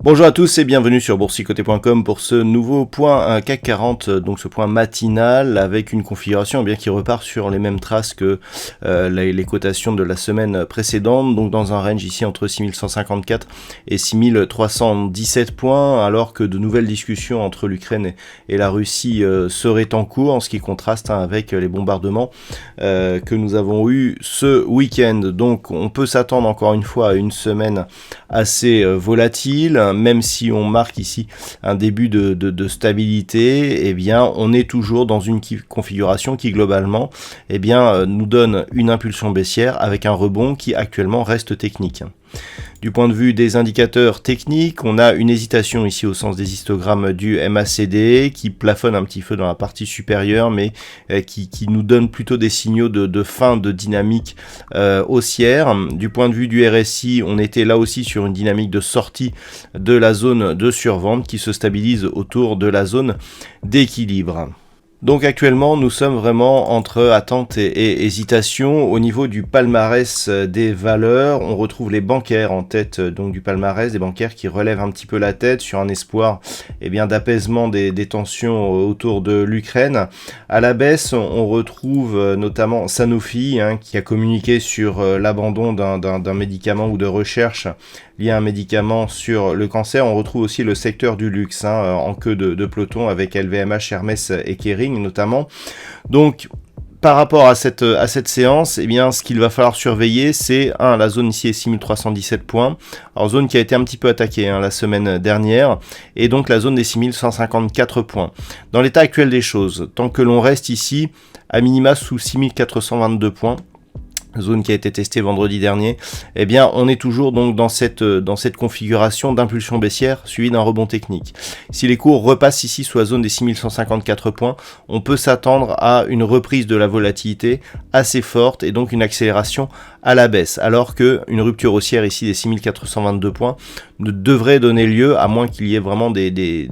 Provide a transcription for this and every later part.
Bonjour à tous et bienvenue sur boursicoté.com pour ce nouveau point CAC 40, donc ce point matinal avec une configuration bien qui repart sur les mêmes traces que les cotations de la semaine précédente, donc dans un range ici entre 6154 et 6317 points, alors que de nouvelles discussions entre l'Ukraine et la Russie seraient en cours, en ce qui contraste avec les bombardements que nous avons eu ce week-end. Donc on peut s'attendre encore une fois à une semaine assez volatile, même si on marque ici un début de stabilité, eh bien on est toujours dans une configuration qui globalement nous donne une impulsion baissière avec un rebond qui actuellement reste technique. Du point de vue des indicateurs techniques, on a une hésitation ici au sens des histogrammes du MACD qui plafonne un petit peu dans la partie supérieure, mais qui nous donne plutôt des signaux de fin de dynamique haussière. Du point de vue du RSI, on était là aussi sur une dynamique de sortie de la zone de survente qui se stabilise autour de la zone d'équilibre. Donc actuellement, nous sommes vraiment entre attente et hésitation. Au niveau du palmarès des valeurs, on retrouve les bancaires en tête donc du palmarès, des bancaires qui relèvent un petit peu la tête sur un espoir d'apaisement des tensions autour de l'Ukraine. À la baisse, on retrouve notamment Sanofi qui a communiqué sur l'abandon d'un médicament ou de recherche lié à un médicament sur le cancer. On retrouve aussi le secteur du luxe en queue de peloton avec LVMH, Hermès et Kering notamment. Donc par rapport à cette séance, ce qu'il va falloir surveiller, c'est la zone ici est 6317 points, alors zone qui a été un petit peu attaquée la semaine dernière, et donc la zone des 6154 points. Dans l'état actuel des choses, tant que l'on reste ici à minima sous 6422 points, zone qui a été testée vendredi dernier, on est toujours donc dans cette configuration d'impulsion baissière suivie d'un rebond technique. Si les cours repassent ici sous la zone des 6154 points, on peut s'attendre à une reprise de la volatilité assez forte et donc une accélération à la baisse, alors qu'une rupture haussière ici des 6422 points ne devrait donner lieu, à moins qu'il y ait vraiment des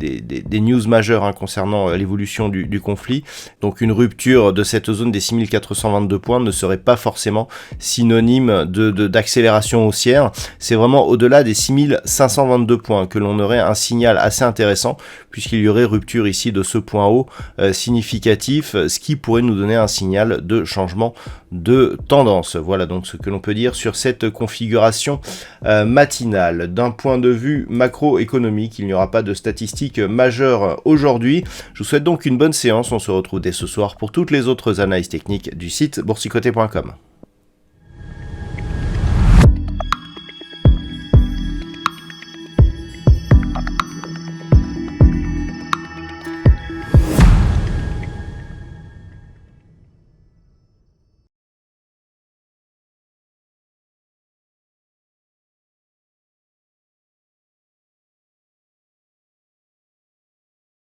news majeures concernant l'évolution du conflit. Donc une rupture de cette zone des 6422 points ne serait pas forcément synonyme d'accélération haussière. C'est vraiment au-delà des 6522 points que l'on aurait un signal assez intéressant, puisqu'il y aurait rupture ici de ce point haut significatif, ce qui pourrait nous donner un signal de changement de tendance. Voilà donc ce que l'on peut dire sur cette configuration matinale. D'un point de vue macroéconomique, il n'y aura pas de statistiques majeures aujourd'hui. Je vous souhaite donc une bonne séance. On se retrouve dès ce soir pour toutes les autres analyses techniques du site boursicoté.com.